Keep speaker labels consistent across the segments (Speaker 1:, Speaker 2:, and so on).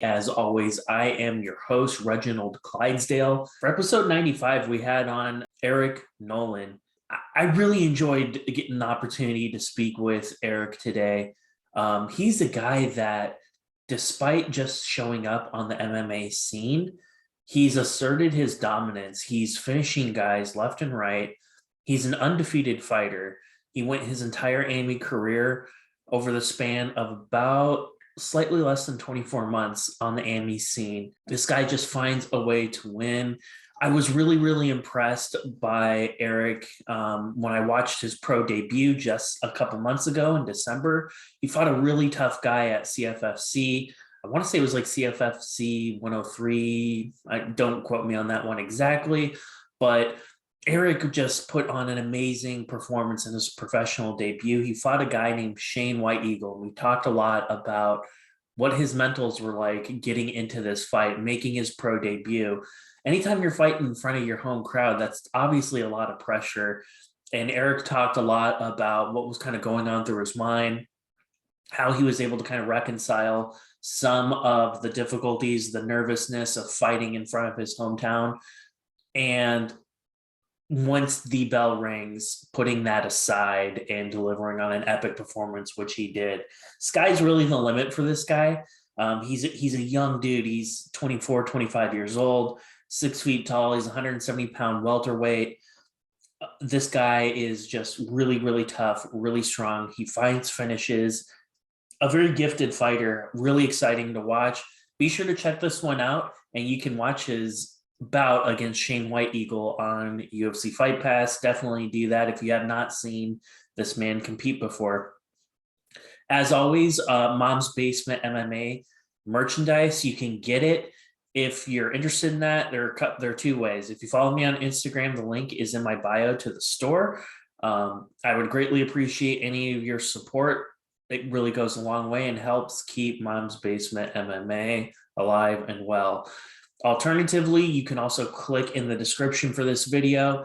Speaker 1: As always, I am your host, Reginald Clydesdale. For episode 95, we had on Eric Nolan. I really enjoyed getting the opportunity to speak with Eric today. He's a guy that, despite just showing up on the MMA scene, he's asserted his dominance. He's finishing guys left and right. He's an undefeated fighter. He went his entire AMI career over the span of about slightly less than 24 months on the AMI scene. This guy just finds a way to win. I was really, really impressed by Eric when I watched his pro debut just a couple months ago in December. He fought a really tough guy at CFFC. I want to say it was like CFFC 103. Don't quote me on that one exactly, but Eric just put on an amazing performance in his professional debut. He fought a guy named Shane White Eagle. We talked a lot about what his mentals were like getting into this fight, making his pro debut. Anytime you're fighting in front of your home crowd, that's obviously a lot of pressure. And Eric talked a lot about what was kind of going on through his mind, how he was able to kind of reconcile some of the difficulties, the nervousness of fighting in front of his hometown. And once the bell rings, putting that aside and delivering on an epic performance, which he did. Sky's really the limit for this guy. He's a young dude. He's 24, 25 years old, 6 feet tall. He's 170-pound welterweight. This guy is just really, really tough, really strong. He finds finishes. A very gifted fighter, really exciting to watch. Be sure to check this one out, and you can watch his bout against Shane White Eagle on UFC Fight Pass. Definitely do that if you have not seen this man compete before. As always, Mom's Basement MMA merchandise, you can get it if you're interested in that. There are two ways. If you follow me on Instagram, the link is in my bio to the store. I would greatly appreciate any of your support. It really goes a long way and helps keep Mom's Basement MMA alive and well. Alternatively, you can also click in the description for this video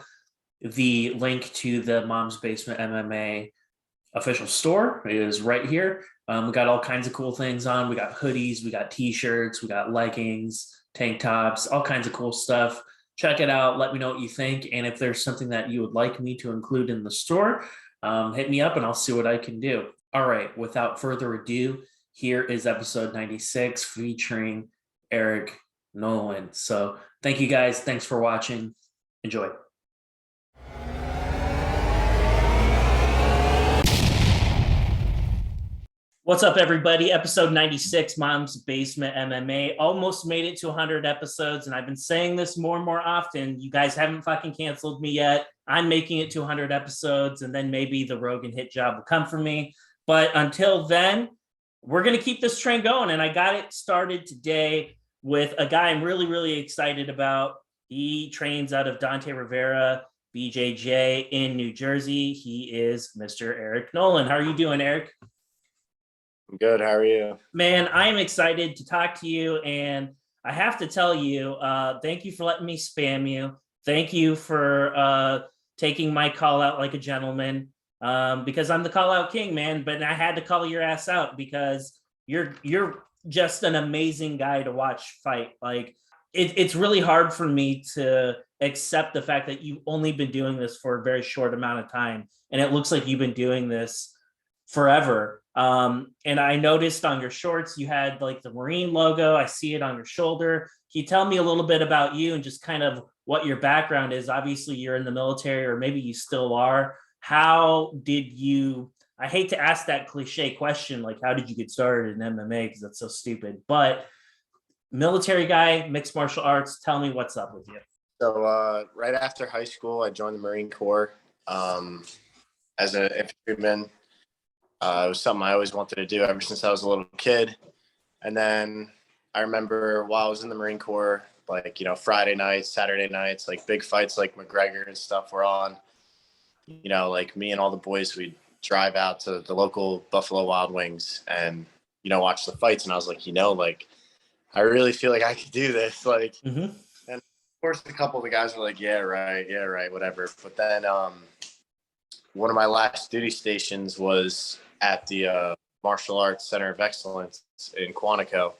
Speaker 1: the link to the Mom's Basement MMA official store is right here. We got all kinds of cool things on. We got hoodies, we got t-shirts, we got leggings, tank tops, all kinds of cool stuff. Check it out. Let me know what you think. And if there's something that you would like me to include in the store, hit me up and I'll see what I can do. All right, without further ado, here is episode 96 featuring Eric Nolan. So thank you guys. Thanks for watching. Enjoy. What's up, everybody? Episode 96, Mom's Basement MMA. Almost made it to 100 episodes, and I've been saying this more and more often. You guys haven't fucking canceled me yet. I'm making it to 100 episodes, and then maybe the Rogan hit job will come for me. But until then, we're going to keep this train going, and I got it started today with a guy I'm really, really excited about. He trains out of Dante Rivera BJJ in New Jersey. He is Mr. Eric Nolan. How are you doing, Eric?
Speaker 2: I'm good. How are you?
Speaker 1: Man, I am excited to talk to you, and I have to tell you, thank you for letting me spam you. Thank you for taking my call out like a gentleman, because I'm the call out king, man. But I had to call your ass out because you're just an amazing guy to watch fight. Like it's really hard for me to accept the fact that you've only been doing this for a very short amount of time, and it looks like you've been doing this forever. And I noticed on your shorts you had like the Marine logo. I see it on your shoulder. Can you tell me a little bit about you and just kind of what your background is? Obviously you're in the military, or maybe you still are. How did you, I hate to ask that cliche question, like how did you get started in MMA, because that's so stupid, but military guy, mixed martial arts, tell me what's up with you.
Speaker 2: So right after high school, I joined the Marine Corps as an infantryman. It was something I always wanted to do ever since I was a little kid. And then I remember while I was in the Marine Corps, like, you know, Friday nights, Saturday nights, like big fights like McGregor and stuff were on. You know, like me and all the boys, we'd drive out to the local Buffalo Wild Wings and, you know, watch the fights. And I was like, you know, like, I really feel like I could do this. Like, and of course, a couple of the guys were like, yeah, right, whatever. But then one of my last duty stations was at the Martial Arts Center of Excellence in Quantico.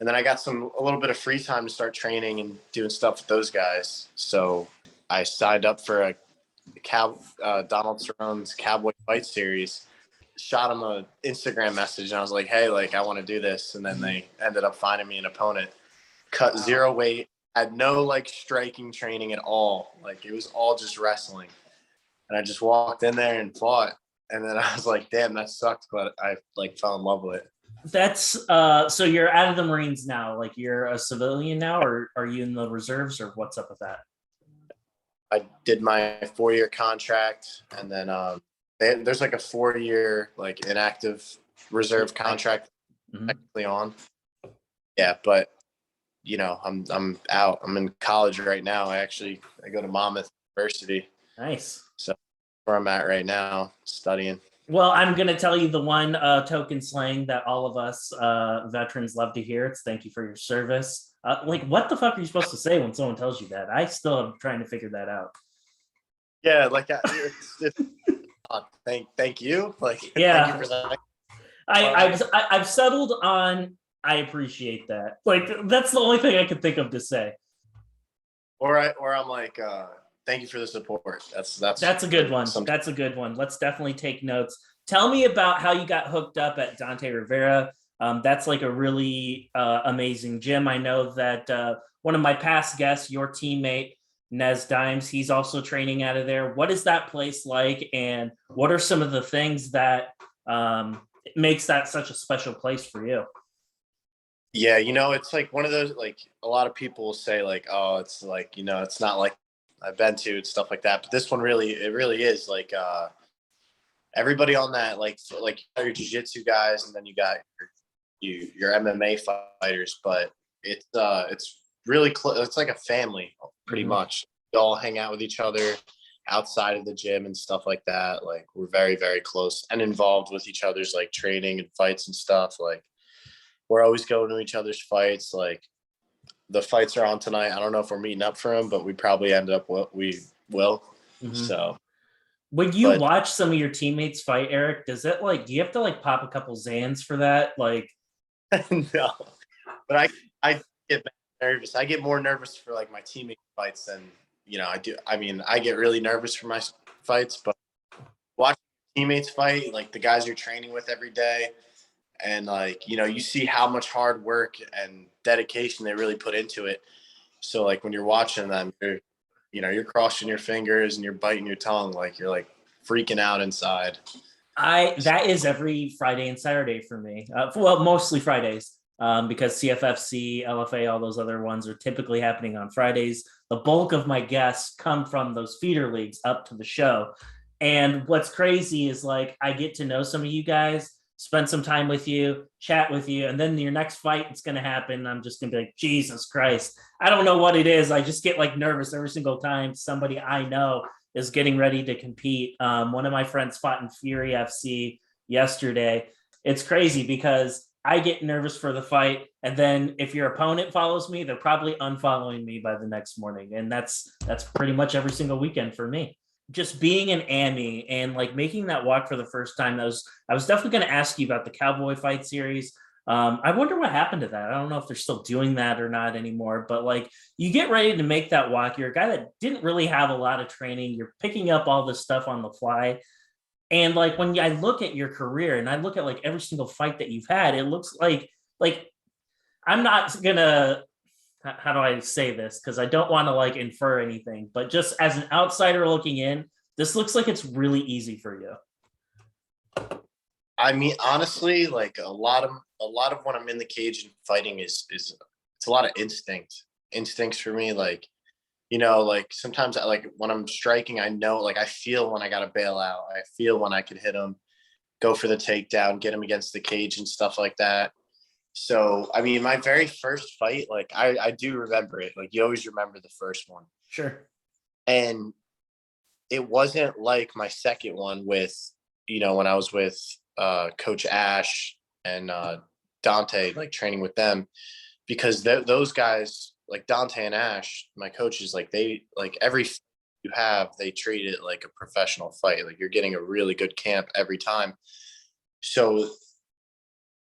Speaker 2: And then I got a little bit of free time to start training and doing stuff with those guys. So I signed up for a Donald Cerrone's Cowboy fight series, shot him a Instagram message, and I was like, hey, like, I want to do this. And then they ended up finding me an opponent, cut zero weight, had no like striking training at all. Like, it was all just wrestling. And I just walked in there and fought. And then I was like, damn, that sucked. But I like fell in love with it.
Speaker 1: That's so you're out of the Marines now. Like you're a civilian now, or are you in the reserves, or what's up with that?
Speaker 2: I did my 4-year contract, and then there's like a 4-year like inactive reserve contract technically on. Yeah, but you know, I'm out. I'm in college right now. I go to Monmouth University.
Speaker 1: Nice.
Speaker 2: So where I'm at right now, studying.
Speaker 1: Well, I'm going to tell you the one token slang that all of us veterans love to hear. It's thank you for your service. Like, what the fuck are you supposed to say when someone tells you that? I still am trying to figure that out.
Speaker 2: Yeah, like thank you. Like,
Speaker 1: yeah,
Speaker 2: thank you for that.
Speaker 1: I've settled on I appreciate that. Like, that's the only thing I could think of to say.
Speaker 2: Or I'm like, thank you for the support. That's
Speaker 1: a good one. That's a good one. Let's definitely take notes. Tell me about how you got hooked up at Dante Rivera. That's like a really amazing gym. I know that one of my past guests, your teammate, Nez Dimes, he's also training out of there. What is that place like? And what are some of the things that makes that such a special place for you?
Speaker 2: Yeah, you know, it's like one of those, like a lot of people will say like, oh, it's like, you know, it's not like I've been to and stuff like that. But this one really is like everybody on that, like your jiu-jitsu guys, and then you got your MMA fighters, but it's really close. It's like a family pretty much. We all hang out with each other outside of the gym and stuff like that. Like, we're very, very close and involved with each other's like training and fights and stuff. Like, we're always going to each other's fights. Like, the fights are on tonight. I don't know if we're meeting up for them, but we probably end up we will. So
Speaker 1: when you watch some of your teammates fight, Eric, does it like, do you have to like pop a couple Zans for that? Like,
Speaker 2: no, but I get nervous. I get more nervous for like my teammate fights than, you know, I do. I mean, I get really nervous for my fights, but watching teammates fight, like the guys you're training with every day, and like, you know, you see how much hard work and dedication they really put into it. So like when you're watching them, you're crossing your fingers and you're biting your tongue, like you're like freaking out inside.
Speaker 1: That is every Friday and Saturday for me. Well, mostly Fridays, because CFFC, LFA, all those other ones are typically happening on Fridays. The bulk of my guests come from those feeder leagues up to the show. And what's crazy is like, I get to know some of you guys, spend some time with you, chat with you, and then your next fight, it's going to happen. I'm just going to be like, Jesus Christ. I don't know what it is. I just get like nervous every single time somebody I know is getting ready to compete. One of my friends fought in Fury FC yesterday. It's crazy because I get nervous for the fight, and then if your opponent follows me, they're probably unfollowing me by the next morning. And that's pretty much every single weekend for me. Just being an AMI and like making that walk for the first time, I was definitely going to ask you about the Cowboy fight series. I wonder what happened to that. I don't know if they're still doing that or not anymore, but like, you get ready to make that walk. You're a guy that didn't really have a lot of training. You're picking up all this stuff on the fly. And like, when I look at your career and I look at like every single fight that you've had, it looks like I'm not gonna, how do I say this? Because I don't want to like infer anything, but just as an outsider looking in, this looks like it's really easy for you.
Speaker 2: I mean, honestly, like a lot of when I'm in the cage and fighting is it's a lot of instincts for me. Like, you know, like sometimes like when I'm striking, I know, like I feel when I got to bail out. I feel when I could hit him, go for the takedown, get him against the cage and stuff like that. So, I mean, my very first fight, like I do remember it. Like, you always remember the first one.
Speaker 1: Sure.
Speaker 2: And it wasn't like my second one with, you know, when I was with Coach Ash and Dante, like training with them, because those guys, like Dante and Ash, my coaches, like they, like every you have, they treat it like a professional fight. Like, you're getting a really good camp every time. So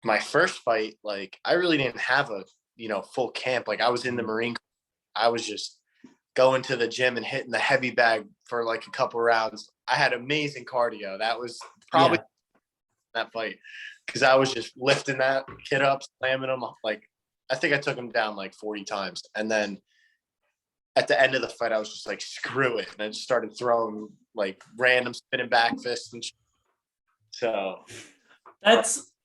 Speaker 2: my first fight, like I really didn't have full camp. Like I was in the Marine Corps. I was just going to the gym and hitting the heavy bag for like a couple rounds. I had amazing cardio. That was probably that fight, because I was just lifting that kid up, slamming him. Like I think I took him down like 40 times. And then at the end of the fight, I was just like, screw it. And I just started throwing like random spinning back fists and so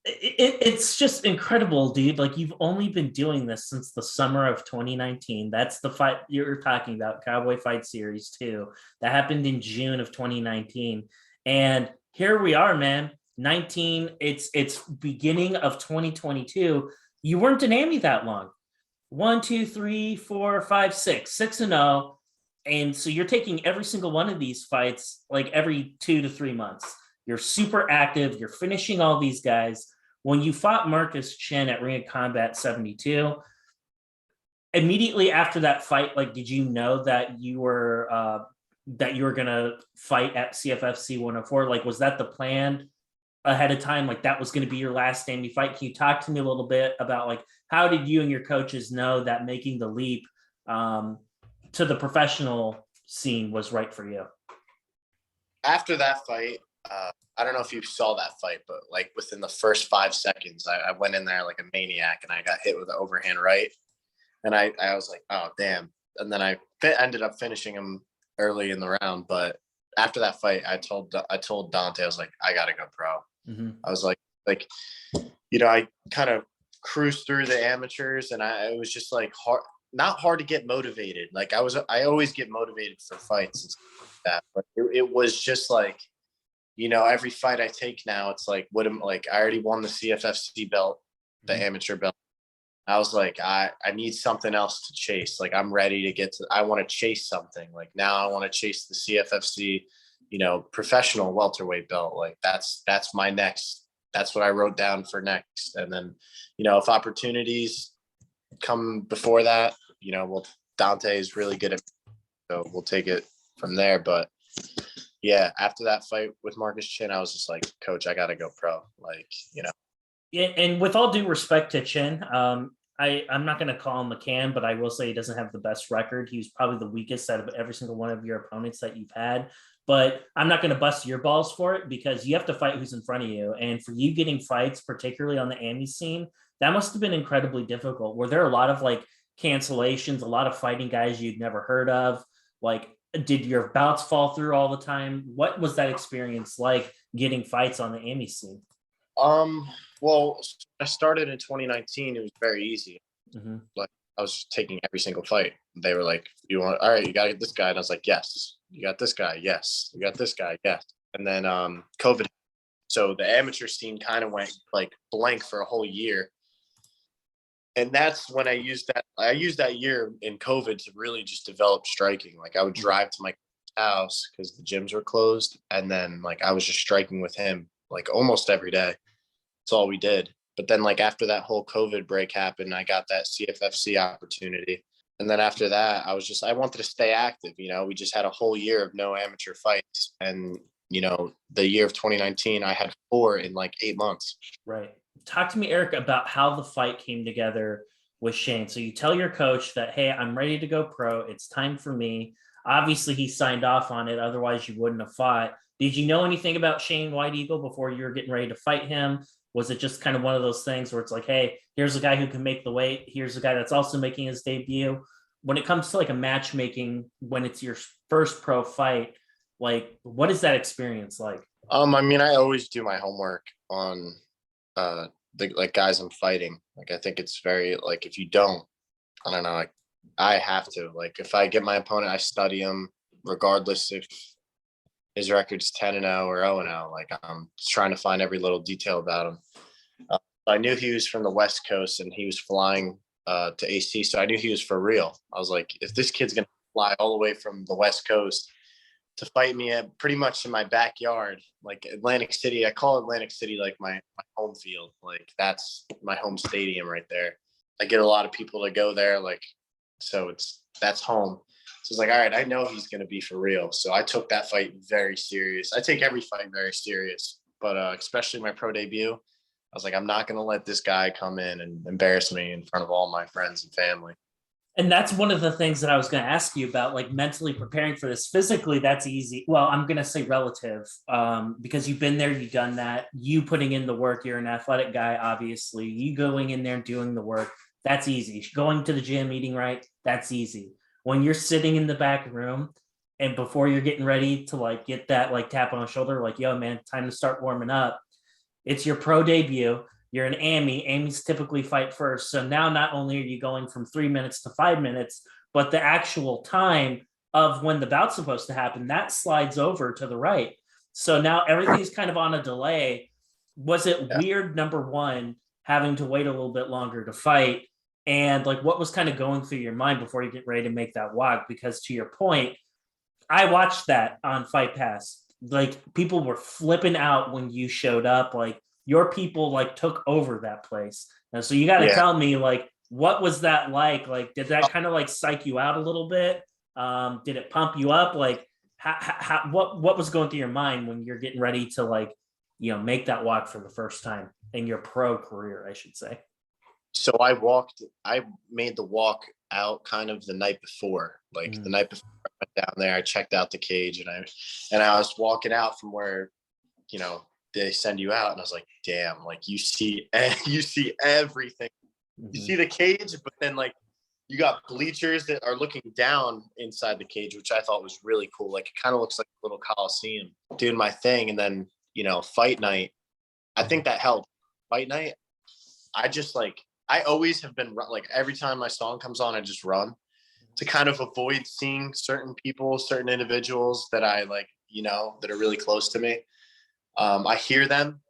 Speaker 1: it's just incredible, dude. Like you've only been doing this since the summer of 2019. That's the fight you're talking about, Cowboy Fight Series 2. That happened in June of 2019. And here we are, man. It's beginning of 2022. You weren't in Amy that long. 1, 2, 3, 4, 5, 6, 6-0. And so you're taking every single one of these fights like every 2 to 3 months. You're super active. You're finishing all these guys. When you fought Marcus Chin at Ring of Combat 72, immediately after that fight, like, did you know that you were gonna fight at CFFC 104? Like, was that the plan ahead of time? Like, that was going to be your last Amy fight? Can you talk to me a little bit about like how did you and your coaches know that making the leap to the professional scene was right for you?
Speaker 2: After that fight, I don't know if you saw that fight, but like within the first 5 seconds, I went in there like a maniac and I got hit with an overhand right. And I was like, oh, damn. And then I ended up finishing him early in the round. But after that fight, I told Dante, I was like, I got to go pro.
Speaker 1: Mm-hmm.
Speaker 2: I was like, I kind of cruised through the amateurs and it was just like not hard to get motivated. Like I always get motivated for fights and stuff like that. But it was just like, every fight I take now, it's like, I already won the CFFC belt, the amateur belt. I was like, I need something else to chase. Like I'm ready to I want to chase something. Like now I want to chase the CFFC, professional welterweight belt. Like that's my next, that's what I wrote down for next. And then, if opportunities come before that, Dante is really good at, so we'll take it from there. But yeah, after that fight with Marcus Chin, I was just like, Coach, I got to go pro. Like,
Speaker 1: Yeah, and with all due respect to Chin, I'm not going to call him McCann, but I will say he doesn't have the best record. He was probably the weakest out of every single one of your opponents that you've had. But I'm not going to bust your balls for it because you have to fight who's in front of you. And for you getting fights, particularly on the AMI scene, that must have been incredibly difficult. Were there a lot of like cancellations, a lot of fighting guys you'd never heard of? Like, did your bouts fall through all the time? What was that experience like getting fights on the AMI scene?
Speaker 2: Well, I started in 2019. It was very easy.
Speaker 1: Mm-hmm.
Speaker 2: Like I was taking every single fight. They were like, all right, you got to get this guy. And I was like, yes. You got this guy. Yes. You got this guy. Yes. And then, COVID. So the amateur scene kind of went like blank for a whole year. And that's when I used that year in COVID to really just develop striking. Like I would drive to my house because the gyms were closed. And then like, I was just striking with him like almost every day. That's all we did. But then like after that whole COVID break happened, I got that CFFC opportunity. And then after that, I wanted to stay active. We just had a whole year of no amateur fights. And, the year of 2019, I had 4 in like 8 months.
Speaker 1: Right. Talk to me, Eric, about how the fight came together with Shane. So you tell your coach that, hey, I'm ready to go pro. It's time for me. Obviously, he signed off on it. Otherwise, you wouldn't have fought. Did you know anything about Shane White Eagle before you were getting ready to fight him? Was it just kind of one of those things where it's like, hey, here's a guy who can make the weight. Here's a guy that's also making his debut. When it comes to like a matchmaking, when it's your first pro fight, like what is that experience like?
Speaker 2: I always do my homework on the like guys I'm fighting. Like I think it's very like if you don't, I don't know, like I have to. Like if I get my opponent, I study him regardless if his record's 10-0 or 0-0. Like I'm just trying to find every little detail about him. I knew he was from the West Coast and he was flying to AC, so I knew he was for real. I was like, if this kid's gonna fly all the way from the West Coast to fight me at pretty much in my backyard, like Atlantic City, I call Atlantic City like my home field. Like that's my home stadium right there. I get a lot of people to go there, like so that's home. So it's like, all right, I know he's going to be for real. So I took that fight very serious. I take every fight very serious, but especially my pro debut, was like, I'm not going to let this guy come in and embarrass me in front of all my friends and family.
Speaker 1: And that's one of the things that I was going to ask you about, like mentally preparing for this. Physically, that's easy. Well, I'm going to say relative, because you've been there, you've done that. You putting in the work, you're an athletic guy, obviously. You going in there and doing the work, that's easy. Going to the gym, eating right, that's easy. When you're sitting in the back room and before you're getting ready to like get that like tap on the shoulder, like, yo, man, time to start warming up. It's your pro debut. You're an Amy. Amy's typically fight first. So now not only are you going from 3 minutes to 5 minutes, but the actual time of when the bout's supposed to happen, that slides over to the right. So now everything's kind of on a delay. Was it weird, number one, having to wait a little bit longer to fight? And like, what was kind of going through your mind before you get ready to make that walk? Because to your point, I watched that on Fight Pass. Like, people were flipping out when you showed up. Like, your people like took over that place. And so you got to tell me, like, what was that like? Like, did that kind of like psych you out a little bit? Did it pump you up? Like, what was going through your mind when you're getting ready to like, you know, make that walk for the first time in your pro career, I should say?
Speaker 2: So I made the walk out kind of the night before, like the night before I went down there. I checked out the cage and I was walking out from where, you know, they send you out, and I was like, damn, like you see everything. You see the cage, but then like you got bleachers that are looking down inside the cage, which I thought was really cool. Like, it kind of looks like a little coliseum. Doing my thing, and then, you know, fight night, I think that helped. Fight night, I always have been like, every time my song comes on, I just run to kind of avoid seeing certain people, certain individuals that I like, you know, that are really close to me. I hear them,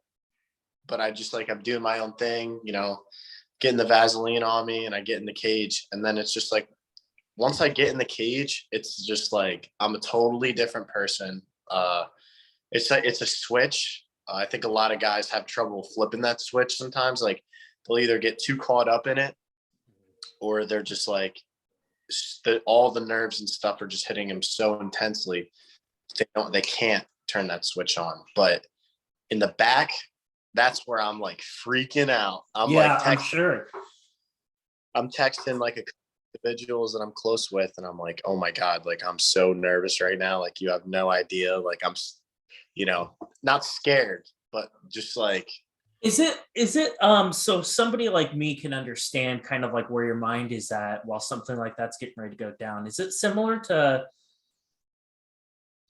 Speaker 2: but I just like, I'm doing my own thing, you know, getting the Vaseline on me, and I get in the cage. And then it's just like, once I get in the cage, it's just like, I'm a totally different person. It's a switch. I think a lot of guys have trouble flipping that switch sometimes. Like, they'll either get too caught up in it, or they're just like, all the nerves and stuff are just hitting them so intensely. They can't turn that switch on. But in the back, that's where I'm like freaking out. I'm sure. I'm texting like a individuals that I'm close with, and I'm like, oh my God, like I'm so nervous right now. Like, you have no idea. Like, I'm, you know, not scared, but just like.
Speaker 1: Is it so somebody like me can understand kind of like where your mind is at while something like that's getting ready to go down? Is it similar to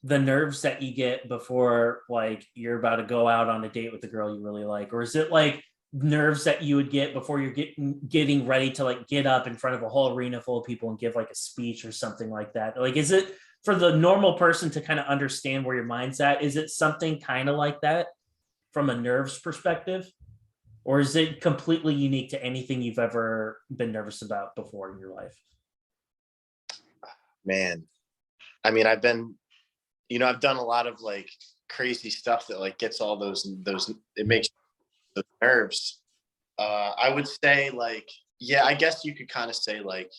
Speaker 1: the nerves that you get before like you're about to go out on a date with a girl you really like? Or is it like nerves that you would get before you're getting ready to like get up in front of a whole arena full of people and give like a speech or something like that? Like, is it for the normal person to kind of understand where your mind's at? Is it something kind of like that from a nerves perspective? Or is it completely unique to anything you've ever been nervous about before in your life?
Speaker 2: Man, I mean, I've done a lot of like crazy stuff that like gets all those, it makes the nerves. I would say like, yeah, I guess you could kind of say like,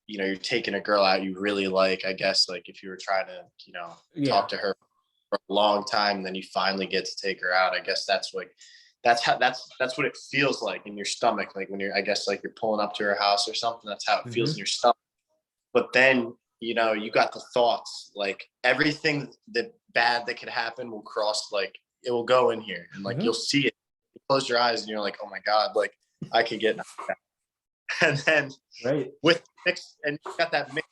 Speaker 2: you know, you're taking a girl out you really like, I guess, like if you were trying to, you know, talk to her for a long time, and then you finally get to take her out. I guess that's what it feels like in your stomach. Like when you're, I guess, like you're pulling up to her house or something, that's how it feels in your stomach. But then, you know, you got the thoughts, like everything that bad that could happen will cross, like it will go in here, and like you'll see it. You close your eyes and you're like, oh my God, like I could get knocked out. And then with mixed, and you got that mixed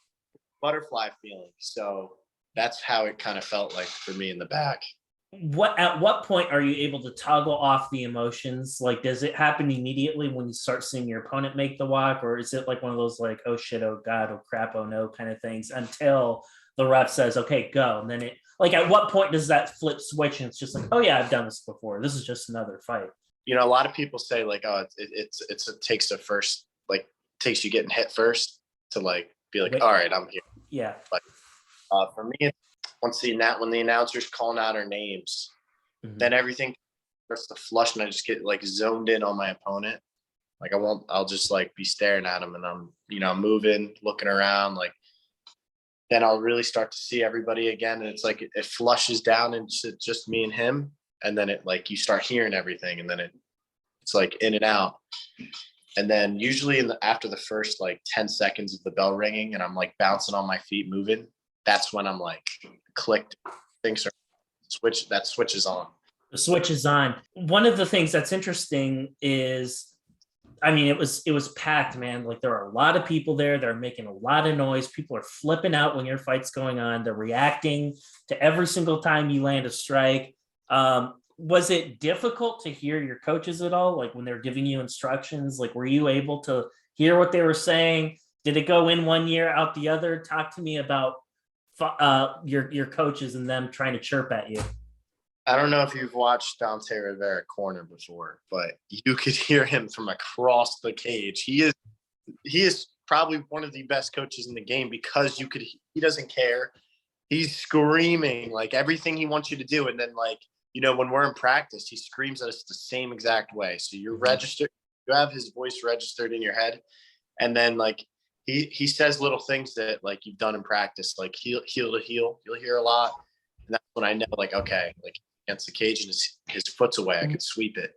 Speaker 2: butterfly feeling. So that's how it kind of felt like for me in the back.
Speaker 1: At what point are you able to toggle off the emotions? Like, does it happen immediately when you start seeing your opponent make the walk, or is it like one of those like, oh shit, oh God, oh crap, oh no kind of things until the ref says, okay, go? And then it, like, at what point does that flip switch and it's just like, oh yeah, I've done this before, this is just another fight?
Speaker 2: You know, a lot of people say like, oh, it takes you getting hit first to like be like, all right, I'm here.
Speaker 1: Yeah.
Speaker 2: But for me, when the announcer's calling out our names, then everything starts to flush, and I just get like zoned in on my opponent. Like I'll just like be staring at him, and I'm, you know, moving, looking around, like then I'll really start to see everybody again. And it's like, it flushes down into just me and him. And then it like, you start hearing everything, and then It's like in and out. And then usually after the first like 10 seconds of the bell ringing and I'm like bouncing on my feet, moving, that's when I'm like clicked. Things are switches on.
Speaker 1: The switch is on. One of the things that's interesting is, I mean, it was packed, man. Like there are a lot of people there. They're making a lot of noise. People are flipping out when your fight's going on. They're reacting to every single time you land a strike. Was it difficult to hear your coaches at all? Like when they're giving you instructions, like were you able to hear what they were saying? Did it go in one ear, out the other? Talk to me about your coaches and them trying to chirp at you.
Speaker 2: I don't know if you've watched Dante Rivera corner before, but you could hear him from across the cage. He is probably one of the best coaches in the game because he doesn't care. He's screaming like everything he wants you to do. And then like, when we're in practice, he screams at us the same exact way. So you're registered, you have his voice registered in your head. And then like he says little things that like you've done in practice, like heel to heel, you'll hear a lot. And that's when I know like, okay, like against the cage and his foot's away, I could sweep it.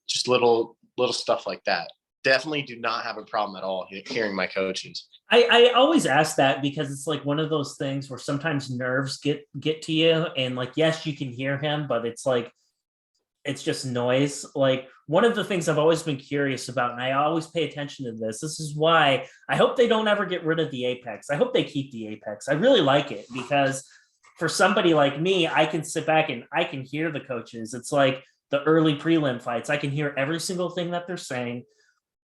Speaker 2: Just little stuff like that. Definitely do not have a problem at all hearing my coaches.
Speaker 1: I always ask that because it's like one of those things where sometimes nerves get to you, and like, yes, you can hear him, but it's like, it's just noise. Like one of the things I've always been curious about, and I always pay attention to this is why I hope they don't ever get rid of the apex. I hope they keep the apex. I really like it because for somebody like me, I can sit back and I can hear the coaches. It's like the early prelim fights. I can hear every single thing that they're saying.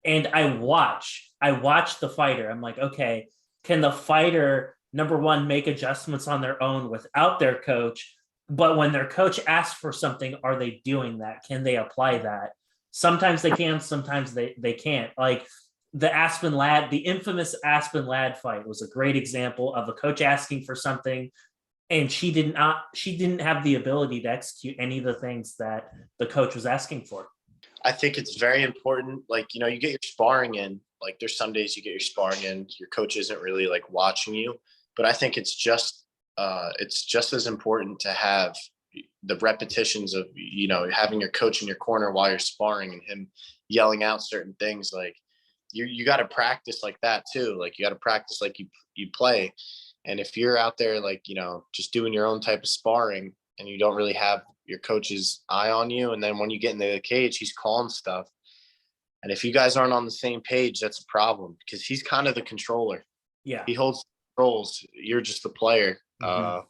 Speaker 1: And I watch the fighter. I'm like, okay, can the fighter, number one, make adjustments on their own without their coach? But when their coach asks for something, are they doing that? Can they apply that? Sometimes they can, sometimes they can't. Like the infamous Aspen Ladd fight was a great example of a coach asking for something, and she didn't have the ability to execute any of the things that the coach was asking for.
Speaker 2: I think it's very important. Like, you get your sparring in, like there's some days you get your sparring in, your coach isn't really like watching you, but I think it's just as important to have the repetitions of, having your coach in your corner while you're sparring and him yelling out certain things. Like you got to practice like that too. Like you got to practice like you play. And if you're out there, like, just doing your own type of sparring and you don't really have your coach's eye on you, and then when you get in the cage, he's calling stuff. And if you guys aren't on the same page, that's a problem because he's kind of the controller.
Speaker 1: Yeah.
Speaker 2: He holds the controls. You're just the player. Mm-hmm.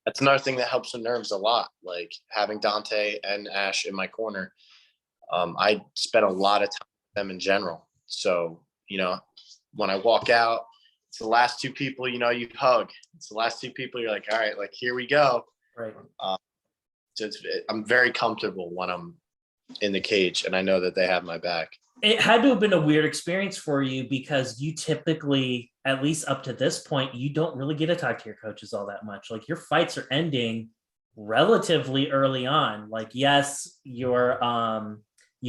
Speaker 2: That's another thing that helps the nerves a lot. Like having Dante and Ash in my corner. I spent a lot of time with them in general. So, when I walk out, it's the last two people, you hug. It's the last two people you're like, all right, like, here we go.
Speaker 1: Right.
Speaker 2: So I'm very comfortable when I'm in the cage and I know that they have my back.
Speaker 1: It had to have been a weird experience for you because you typically, at least up to this point, you don't really get to talk to your coaches all that much. Like your fights are ending relatively early on. Like, yes, you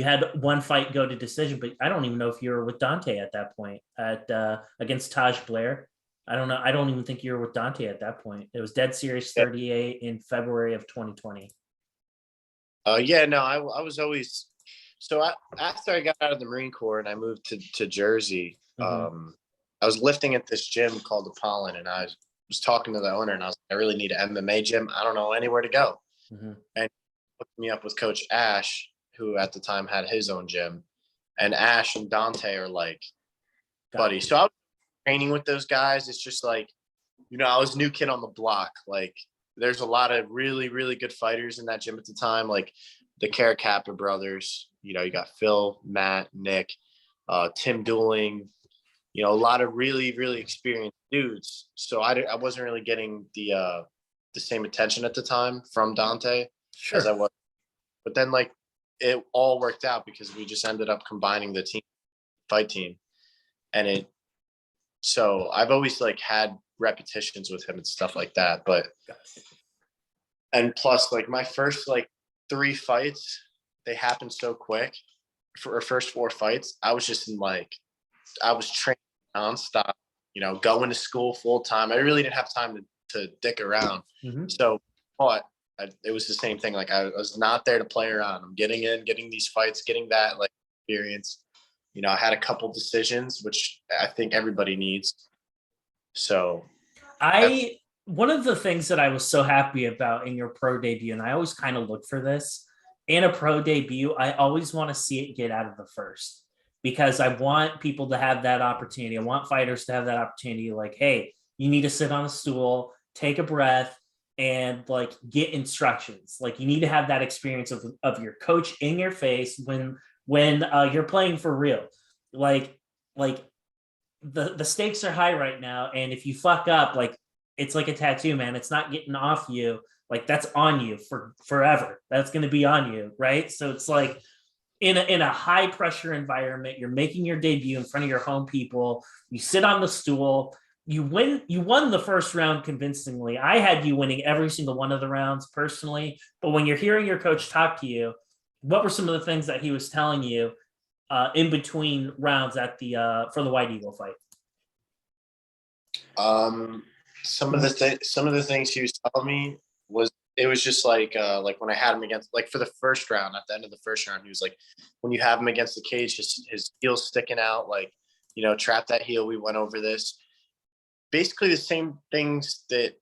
Speaker 1: had one fight go to decision, but I don't even know if you were with Dante at that point against Taj Blair. I don't know. I don't even think you were with Dante at that point. It was Dead Series 38 in February of 2020.
Speaker 2: Yeah, no, I was always. So after I got out of the Marine Corps and I moved to Jersey, mm-hmm. I was lifting at this gym called the Pollen, and I was talking to the owner, and I was like, I really need an MMA gym. I don't know anywhere to go. Mm-hmm. And he hooked me up with Coach Ash, who at the time had his own gym, and Ash and Dante are like buddies. So I was training with those guys. It's just like, I was a new kid on the block. Like there's a lot of really, really good fighters in that gym at the time. Like the Caracappa brothers, you got Phil, Matt, Nick, Tim Dooling, a lot of really, really experienced dudes. So I wasn't really getting the same attention at the time from Dante as I was. But then like it all worked out because we just ended up combining the fight team. And so I've always like had repetitions with him and stuff like that. And plus like my first like 3 fights, they happened so quick. For our first 4 fights, I was just I was training nonstop, going to school full time. I really didn't have time to dick around. Mm-hmm. So it was the same thing. Like I was not there to play around. I'm getting in, getting these fights, getting that like experience. I had a couple decisions, which I think everybody needs. So
Speaker 1: One of the things that I was so happy about in your pro debut, and I always kind of look for this in a pro debut, I always want to see it get out of the first, because I want people to have that opportunity. I want fighters to have that opportunity. Like, hey, you need to sit on a stool, take a breath, and like get instructions. Like you need to have that experience of your coach in your face when you're playing for real. Like the stakes are high right now, and if you fuck up, like it's like a tattoo, man. It's not getting off you. Like that's on you for forever. That's going to be on you, right? So it's like in a high pressure environment, you're making your debut in front of your home people. You sit on the stool. You won the first round convincingly. I had you winning every single one of the rounds personally. But when you're hearing your coach talk to you, what were some of the things that he was telling you in between rounds at the for the White Eagle fight?
Speaker 2: Some of the things he was telling me was just like when I had him against, like for the first round, at the end of the first round, he was like, when you have him against the cage, his heel's sticking out, like, trap that heel. We went over this. Basically the same things that,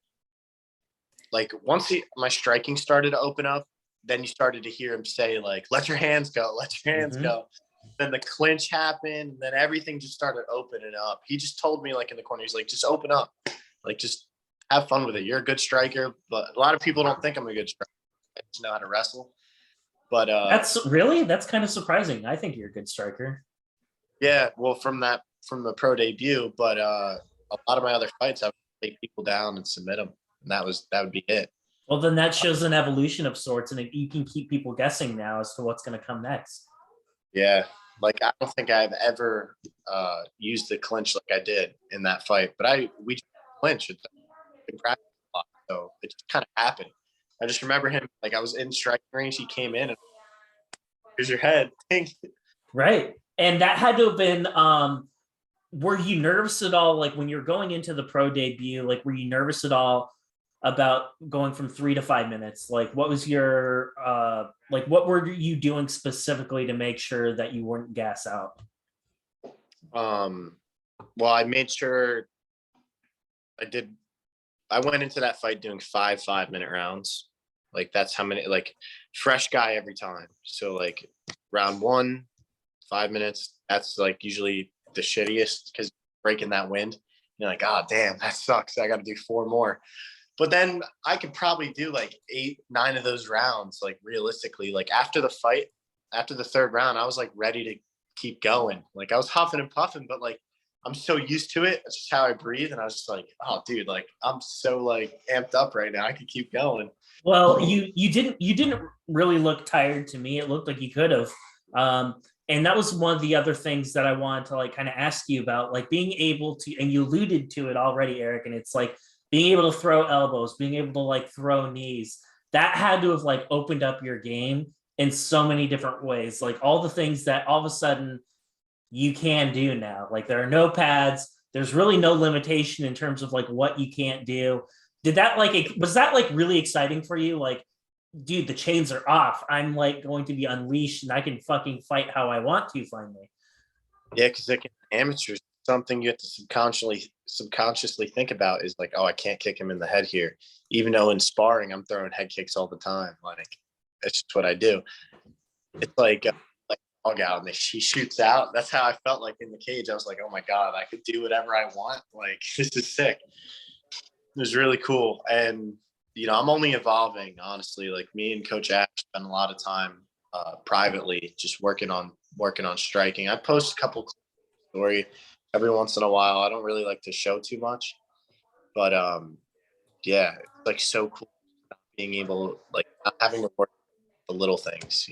Speaker 2: like, once my striking started to open up, then you started to hear him say, like, let your hands go, let your hands go. Then the clinch happened, and then everything just started opening up. He just told me, like, in the corner, he's like, just open up. Like, just have fun with it. You're a good striker, but a lot of people don't think I'm a good striker. I just know how to wrestle. But
Speaker 1: that's kind of surprising. I think you're a good striker.
Speaker 2: Yeah, well, from the pro debut, but a lot of my other fights, I would take people down and submit them, and that would be it.
Speaker 1: Well, then that shows an evolution of sorts, and you can keep people guessing now as to what's going to come next.
Speaker 2: Yeah, like I don't think I've ever used the clinch like I did in that fight, but we clinched in practice a lot, so it just kind of happened. I just remember him, like I was in striking range, he came in and here's your head.
Speaker 1: Right, and that had to have been. Were you nervous at all, like when you're going into the pro debut? Like, were you nervous at all about going from 3 to 5 minutes? Like, what was your what were you doing specifically to make sure that you weren't gas out?
Speaker 2: Well, I made sure I went into that fight doing 5-minute rounds. Like that's how many, like fresh guy every time. So like round 1, 5 minutes. That's like usually the shittiest because breaking that wind. You're like, oh damn, that sucks. I got to do 4 more. But then I could probably do like 8-9 of those rounds. Like realistically, like after the fight, after the 3rd round, I was like ready to keep going. Like I was huffing and puffing, but like I'm so used to it. It's just how I breathe. And I was just like, oh dude, like I'm so like amped up right now. I could keep going.
Speaker 1: Well, you didn't really look tired to me. It looked like you could have. And that was one of the other things that I wanted to like kind of ask you about, like being able to, and you alluded to it already, Eric, and it's like being able to throw elbows, being able to like throw knees. That had to have like opened up your game in so many different ways. Like all the things that all of a sudden you can do now. Like there are no pads. There's really no limitation in terms of like what you can't do. Was that like really exciting for you? Like, dude, the chains are off. I'm like going to be unleashed and I can fucking fight how I want to finally.
Speaker 2: Yeah, because like amateurs, something you have to subconsciously think about is like, oh, I can't kick him in the head here. Even though in sparring, I'm throwing head kicks all the time. Like, it's just what I do. It's like dog out and he shoots out. That's how I felt like in the cage. I was like, oh my God, I could do whatever I want. Like, this is sick. It was really cool. And I'm only evolving, honestly. Like me and Coach Ash spend a lot of time privately just working on striking. I post a couple story every once in a while. I don't really like to show too much, but yeah, it's like so cool being able, like, not having to work the little things.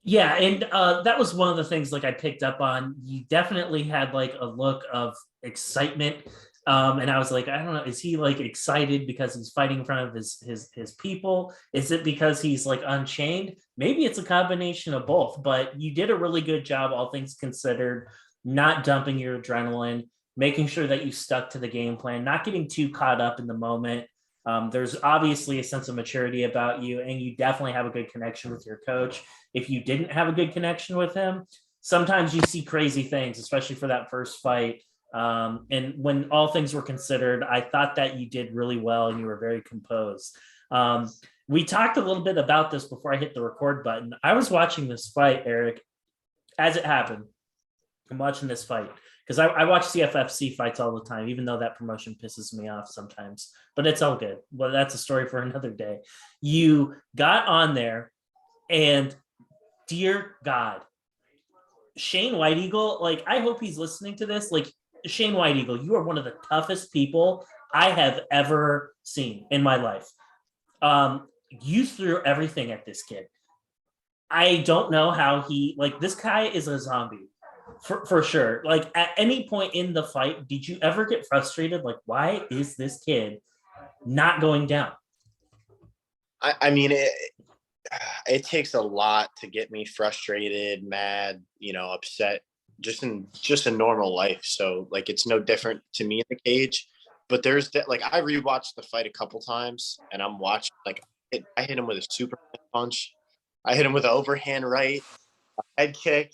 Speaker 1: Yeah, and that was one of the things like I picked up on. You definitely had like a look of excitement. And I was like, I don't know, is he like excited because he's fighting in front of his people? Is it because he's like unchained? Maybe it's a combination of both, but you did a really good job, all things considered, not dumping your adrenaline, making sure that you stuck to the game plan, not getting too caught up in the moment. There's obviously a sense of maturity about you, and you definitely have a good connection with your coach. If you didn't have a good connection with him, sometimes you see crazy things, especially for that first fight. And when all things were considered, I thought that you did really well and you were very composed. We talked a little bit about this before I hit the record button. I was watching this fight, Eric, as it happened. I'm watching this fight because I watch CFFC fights all the time, even though that promotion pisses me off sometimes, but it's all good. Well, that's a story for another day. You got on there, and dear God, Shane White Eagle, like, I hope he's listening to this. Like, Shane White Eagle, you are one of the toughest people I have ever seen in my life. You threw everything at this kid. I don't know how this guy is a zombie for sure. Like, at any point in the fight, did you ever get frustrated? Like, why is this kid not going down?
Speaker 2: I mean, it takes a lot to get me frustrated, mad, upset, just in normal life. So like, it's no different to me in the cage. But there's that, like, I rewatched the fight a couple times, and I'm watching, like, I hit him with a super punch. I hit him with an overhand right, a head kick,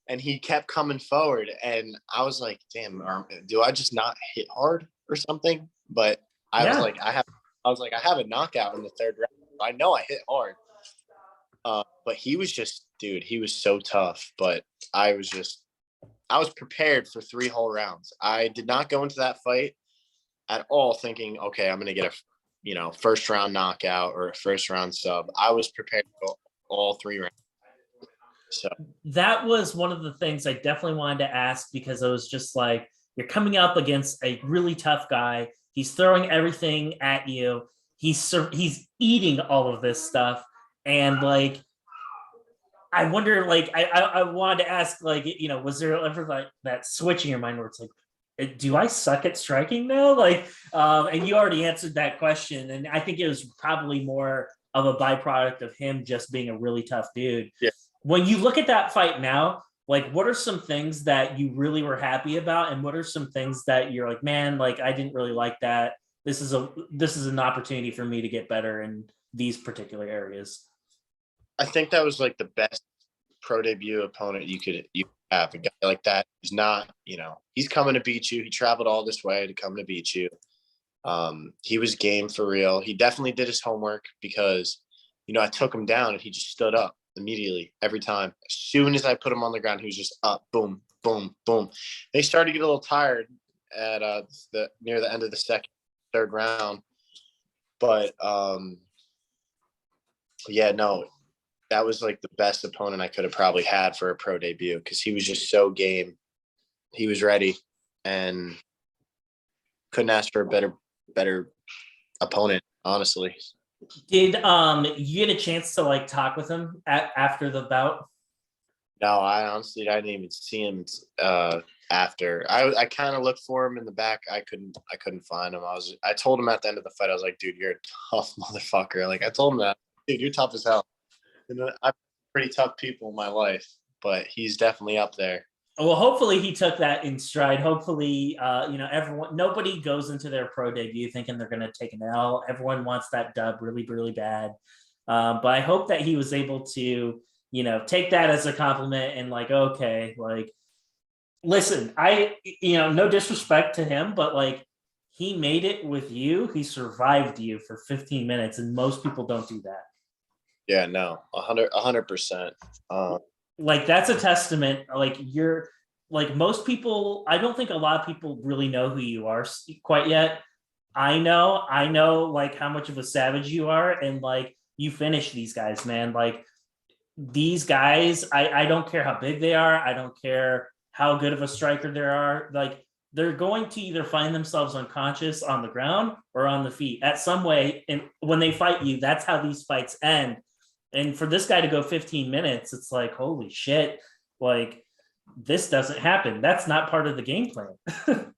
Speaker 2: and he kept coming forward. And I was like, damn, do I just not hit hard or something? But I was like, I have a knockout in the third round. I know I hit hard. But he was just, dude, he was so tough. But I was prepared for 3 whole rounds. I did not go into that fight at all thinking, okay, I'm going to get a, first round knockout or a first round sub. I was prepared to go all 3 rounds. So
Speaker 1: that was one of the things I definitely wanted to ask, because I was just like, you're coming up against a really tough guy. He's throwing everything at you. He's eating all of this stuff. And like, I wonder, like, I wanted to ask, like, was there ever like that switch in your mind where it's like, do I suck at striking now? Like, and you already answered that question. And I think it was probably more of a byproduct of him just being a really tough dude.
Speaker 2: Yeah.
Speaker 1: When you look at that fight now, like, what are some things that you really were happy about? And what are some things that you're like, man, like, I didn't really like that. This is an opportunity for me to get better in these particular areas.
Speaker 2: I think that was like the best pro debut opponent you have. A guy like that who's not, he's coming to beat you. He traveled all this way to come to beat you. He was game for real. He definitely did his homework, because, I took him down and he just stood up immediately every time. As soon as I put him on the ground, he was just up, boom, boom, boom. They started to get a little tired at near the end of the third round. But yeah, no, that was like the best opponent I could have probably had for a pro debut, because he was just so game. He was ready, and couldn't ask for a better opponent, honestly.
Speaker 1: Did you get a chance to like talk with him after the bout?
Speaker 2: No, I honestly didn't even see him after. I kind of looked for him in the back. I couldn't find him. I told him at the end of the fight, I was like, dude, you're a tough motherfucker. Like, I told him that, dude, you're tough as hell. And I'm pretty tough people in my life, but he's definitely up there.
Speaker 1: Well, hopefully he took that in stride. Hopefully, nobody goes into their pro debut thinking they're going to take an L. Everyone wants that dub really, really bad. But I hope that he was able to, take that as a compliment and like, okay, like, listen, no disrespect to him, but like, he made it with you. He survived you for 15 minutes, and most people don't do that.
Speaker 2: Yeah, no, 100%.
Speaker 1: Like, that's a testament. Like, you're like, most people, I don't think a lot of people really know who you are quite yet. I know like how much of a savage you are, and like, you finish these guys, man. Like, these guys, I don't care how big they are. I don't care how good of a striker they are. Like, they're going to either find themselves unconscious on the ground or on the feet at some way. And when they fight you, that's how these fights end. And for this guy to go 15 minutes, it's like, holy shit, like, this doesn't happen. That's not part of the game plan.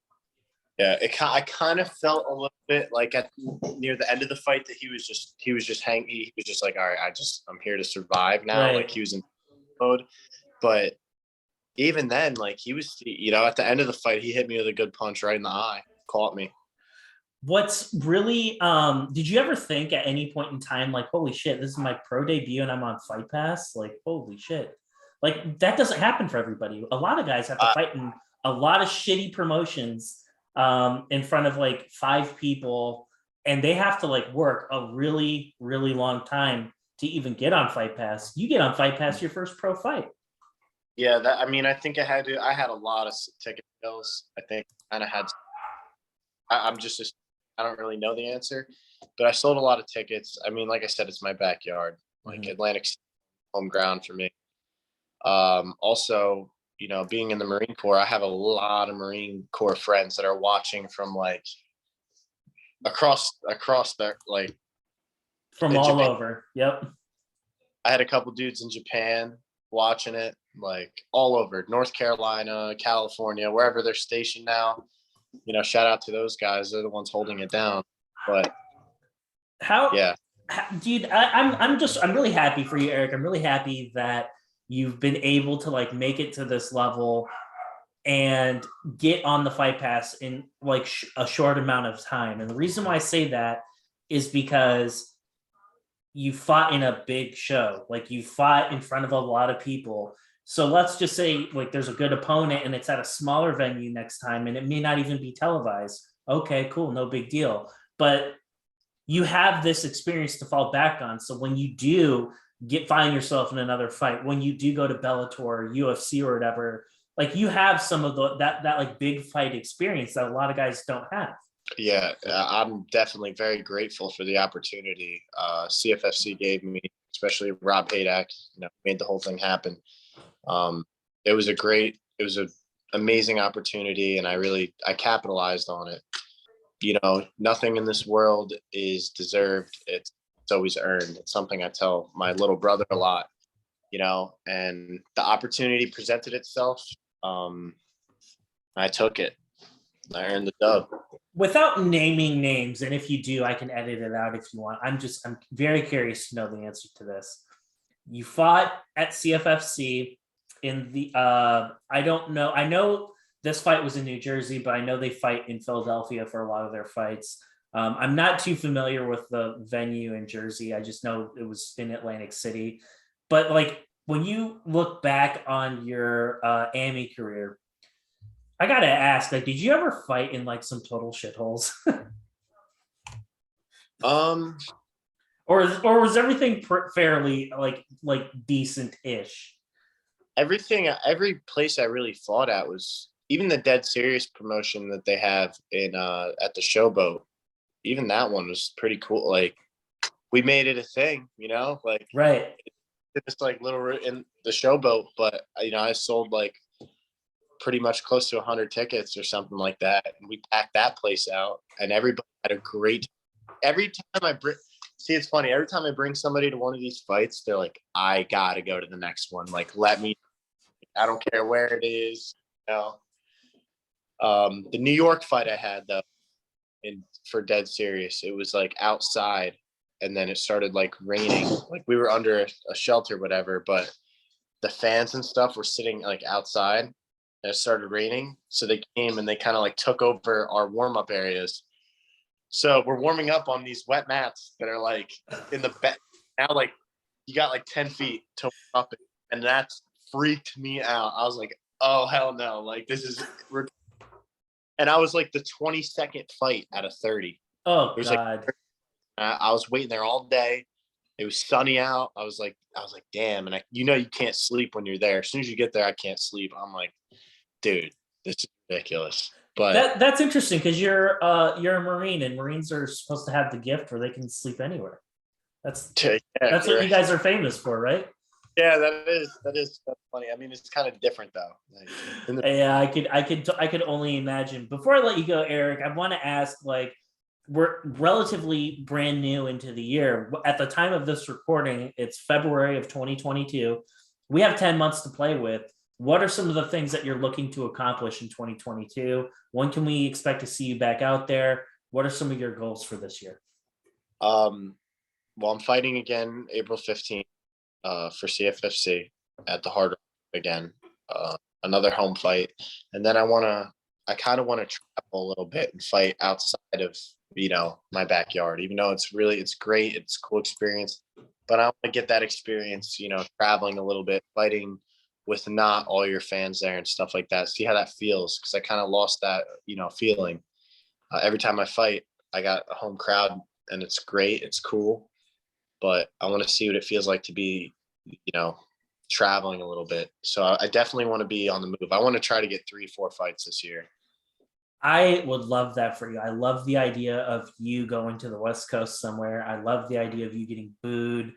Speaker 2: Yeah, I kind of felt a little bit like near the end of the fight that he was just hanging. He was just like, all right, I'm here to survive now. Right. Like, he was in mode. But even then, like, he was, at the end of the fight, he hit me with a good punch right in the eye, caught me.
Speaker 1: What's really did you ever think at any point in time like, holy shit, this is my pro debut and I'm on Fight Pass? Like, holy shit. Like that doesn't happen for everybody. A lot of guys have to
Speaker 2: Uh,
Speaker 1: fight in a lot of shitty promotions in front of like five people, and they have to like work a really, really long time to even get on Fight Pass. You get on Fight Pass your first pro fight.
Speaker 2: yeah, that I mean, I think I had a lot of ticket sales. I think I kind of had. I'm just I don't really know the answer, but I sold a lot of tickets. I mean, like I said, it's my backyard, like Atlantic City, home ground for me. Also, you know, being in the Marine Corps, I have a lot of Marine Corps friends that are watching from like across the like
Speaker 1: From
Speaker 2: in
Speaker 1: all
Speaker 2: Japan.
Speaker 1: over. Yep.
Speaker 2: I had a couple dudes in Japan watching it, like all over North Carolina, California, wherever they're stationed now. You know, shout out to those guys. They're the ones holding it down. But
Speaker 1: How,
Speaker 2: yeah,
Speaker 1: dude, I'm really happy for you, Eric. I'm really happy that you've been able to like make it to this level and get on the Fight Pass in like a short amount of time. And the reason why I say that is because you fought in a big show, like you fought in front of a lot of people. So let's just say like there's a good opponent and it's at a smaller venue next time and it may not even be televised. Okay, cool, no big deal. But you have this experience to fall back on. So when you do find yourself in another fight, when you do go to Bellator or UFC or whatever, like you have some of that like big fight experience that a lot of guys don't have.
Speaker 2: yeah, I'm definitely very grateful for the opportunity CFFC gave me, especially Rob Hadak. You know, made the whole thing happen. It was an amazing opportunity, and I capitalized on it. You know, nothing in this world is deserved. It's always earned. It's something I tell my little brother a lot, you know, and the opportunity presented itself. I took it. I earned the dub.
Speaker 1: Without naming names, and if you do, I can edit it out if you want. I'm very curious to know the answer to this. You fought at CFFC in the I don't know. I know this fight was in New Jersey, but I know they fight in Philadelphia for a lot of their fights. I'm not too familiar with the venue in Jersey. I just know it was in Atlantic City. But like when you look back on your AMI career, I gotta ask, like, did you ever fight in like some total shitholes,
Speaker 2: Um,
Speaker 1: or was everything fairly like decent ish?
Speaker 2: every place I really fought at was even the Dead Serious promotion that they have in at the Showboat. Even that one was pretty cool. Like we made it a thing, you know, like
Speaker 1: Right.
Speaker 2: it's like little in the Showboat, but you know, I sold like pretty much close to 100 tickets or something like that, and we packed that place out, and everybody had a great. Every time I bring, see, it's funny. Every time I bring somebody to one of these fights, they're like, "I gotta go to the next one. Like, let me. I don't care where it is." You know, the New York fight I had though, for Dead Serious, it was like outside, and then it started like raining. Like we were under a shelter, whatever, but the fans and stuff were sitting like outside, and it started raining. So they came and they kind of like took over our warm up areas. So we're warming up on these wet mats that are like in the bed. Now, like you got like 10 feet to warm up, and that's freaked me out. I was like, oh, hell no. Like this is, and I was like the 22nd fight out of 30.
Speaker 1: Oh
Speaker 2: It was like,
Speaker 1: God.
Speaker 2: I was waiting there all day. It was sunny out. I was like, damn. And you know, you can't sleep when you're there. As soon as you get there, I can't sleep. I'm like, dude, this is ridiculous. But
Speaker 1: That's interesting because you're a Marine and Marines are supposed to have the gift where they can sleep anywhere. That's
Speaker 2: yeah,
Speaker 1: that's what you guys are famous for, right?
Speaker 2: yeah, that's funny. I mean, it's kind of different though. Like,
Speaker 1: Yeah, I could only imagine. Before I let you go, Eric, I want to ask, like, we're relatively brand new into the year. At the time of this recording, it's February of 2022. We have 10 months to play with. What are some of the things that you're looking to accomplish in 2022? When can we expect to see you back out there? What are some of your goals for this year?
Speaker 2: well, I'm fighting again April 15th for CFFC at the Hard Rock again. Another home fight, and then I want to I kind of want to travel a little bit and fight outside of, my backyard, even though it's great. It's a cool experience, but I want to get that experience, traveling a little bit, fighting with not all your fans there and stuff like that. See how that feels. Cause I kind of lost that, feeling. Every time I fight, I got a home crowd and it's great. It's cool, but I want to see what it feels like to be, traveling a little bit. So I definitely want to be on the move. I want to try to get 3-4 fights this year.
Speaker 1: I would love that for you. I love the idea of you going to the West Coast somewhere. I love the idea of you getting booed,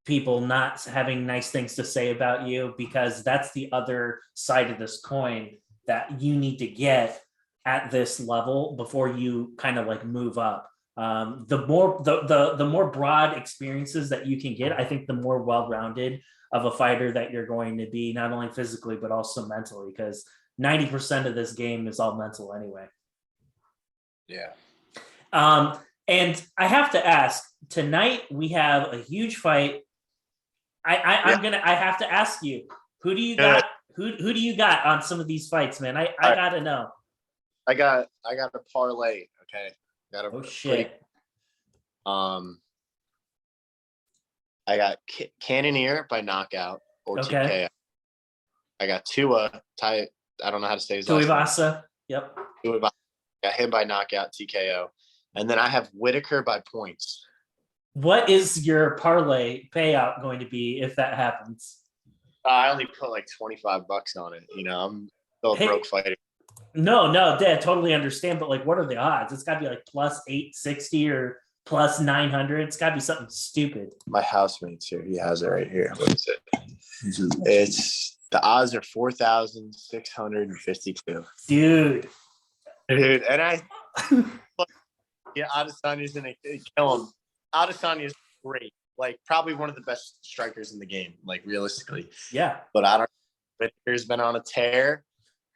Speaker 1: people not having nice things to say about you, because that's the other side of this coin that you need to get at this level before you kind of like move up. The more broad experiences that you can get, I think the more well-rounded of a fighter that you're going to be, not only physically but also mentally, because 90% of this game is all mental anyway.
Speaker 2: Yeah.
Speaker 1: And I have to ask, tonight we have a huge fight. I have to ask you, who do you got? Who do you got on some of these fights, man? I gotta know.
Speaker 2: I got a parlay. Okay.
Speaker 1: Oh shit.
Speaker 2: I got Cannoneer by knockout or TKO. I got Tua I don't know how to say his last name.
Speaker 1: Tuivasa. Yep.
Speaker 2: Got him by knockout, TKO. And then I have Whitaker by points.
Speaker 1: What is your parlay payout going to be if that happens?
Speaker 2: I only put like $25 on it. I'm still a broke fighter.
Speaker 1: No, Dad, totally understand. But like, what are the odds? It's got to be like plus 860 or plus 900. It's got to be something stupid.
Speaker 2: My housemate's here. He has it right here. What is it? The odds are 4,652.
Speaker 1: Dude,
Speaker 2: and Adesanya's gonna kill him. Adesanya's great, like probably one of the best strikers in the game, like realistically.
Speaker 1: Yeah.
Speaker 2: But I don't. Whitaker's been on a tear,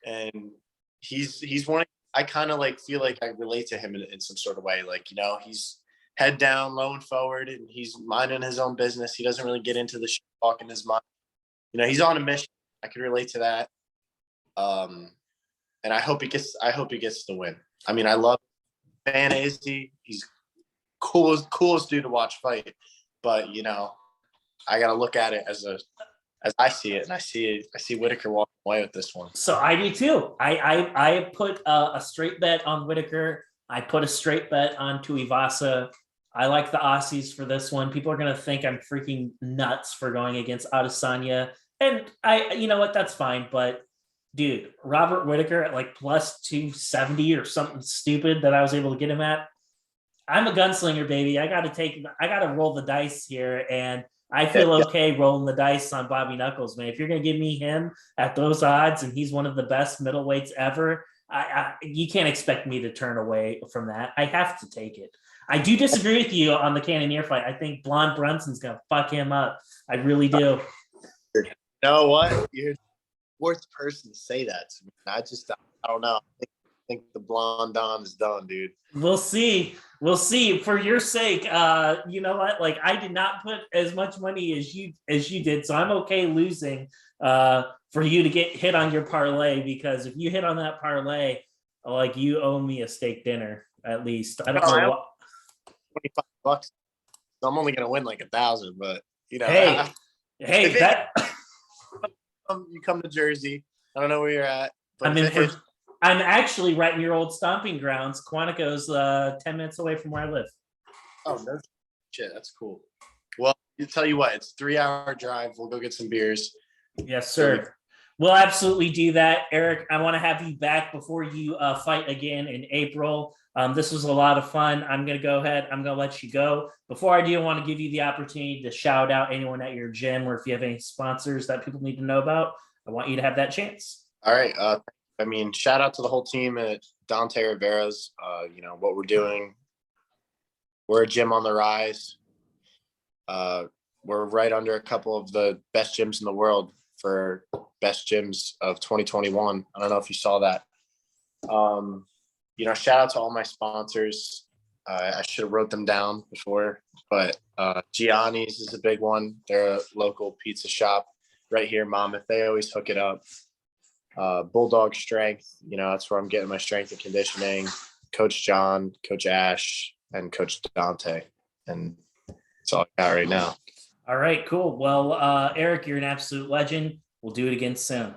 Speaker 2: and he's one. I kind of like feel like I relate to him in some sort of way. Like he's head down, low and forward, and he's minding his own business. He doesn't really get into the shit talk in his mind. He's on a mission. I can relate to that. And I hope he gets the win. I mean, I love Van Azzi. He's coolest dude to watch fight. But I gotta look at it as I see it, and I see Whitaker walking away with this one.
Speaker 1: So I do too. I put a straight bet on Whitaker. I put a straight bet on Tuivasa. I like the Aussies for this one. People are gonna think I'm freaking nuts for going against Adesanya. And you know what? That's fine. But dude, Robert Whitaker at like plus 270 or something stupid that I was able to get him at. I'm a gunslinger, baby. I got to roll the dice here. And I feel okay rolling the dice on Bobby Knuckles, man. If you're going to give me him at those odds and he's one of the best middleweights ever, you can't expect me to turn away from that. I have to take it. I do disagree with you on the Cannonier fight. I think Blonde Brunson's going to fuck him up. I really do.
Speaker 2: You know what? You're the fourth person to say that to me. I don't know. I think the Blonde Don is done, dude.
Speaker 1: We'll see. For your sake, you know what? Like, I did not put as much money as you did, so I'm okay losing for you to get hit on your parlay, because if you hit on that parlay, like, you owe me a steak dinner at least. I don't know what.
Speaker 2: $25. So I'm only gonna win like 1,000, but
Speaker 1: Hey, that.
Speaker 2: You come to Jersey. I don't know where you're at. But
Speaker 1: I'm actually right in your old stomping grounds. Quantico's 10 minutes away from where I live.
Speaker 2: Oh, no shit. That's cool. Well, I'll tell you what, it's a 3-hour drive. We'll go get some beers.
Speaker 1: Yes, sir. We'll absolutely do that. Eric, I want to have you back before you fight again in April. This was a lot of fun. I'm going to go ahead. I'm going to let you go. Before I do, I want to give you the opportunity to shout out anyone at your gym, or if you have any sponsors that people need to know about, I want you to have that chance.
Speaker 2: All right. Shout out to the whole team at Dante Rivera's. What we're doing. We're a gym on the rise. We're right under a couple of the best gyms in the world for best gyms of 2021. I don't know if you saw that. Shout out to all my sponsors. I should have wrote them down before, but Gianni's is a big one. They're a local pizza shop right here, Monmouth. They always hook it up. Bulldog Strength. That's where I'm getting my strength and conditioning. Coach John, Coach Ash, and Coach Dante. And that's all I got right now.
Speaker 1: All right, cool. Well, Eric, you're an absolute legend. We'll do it again soon.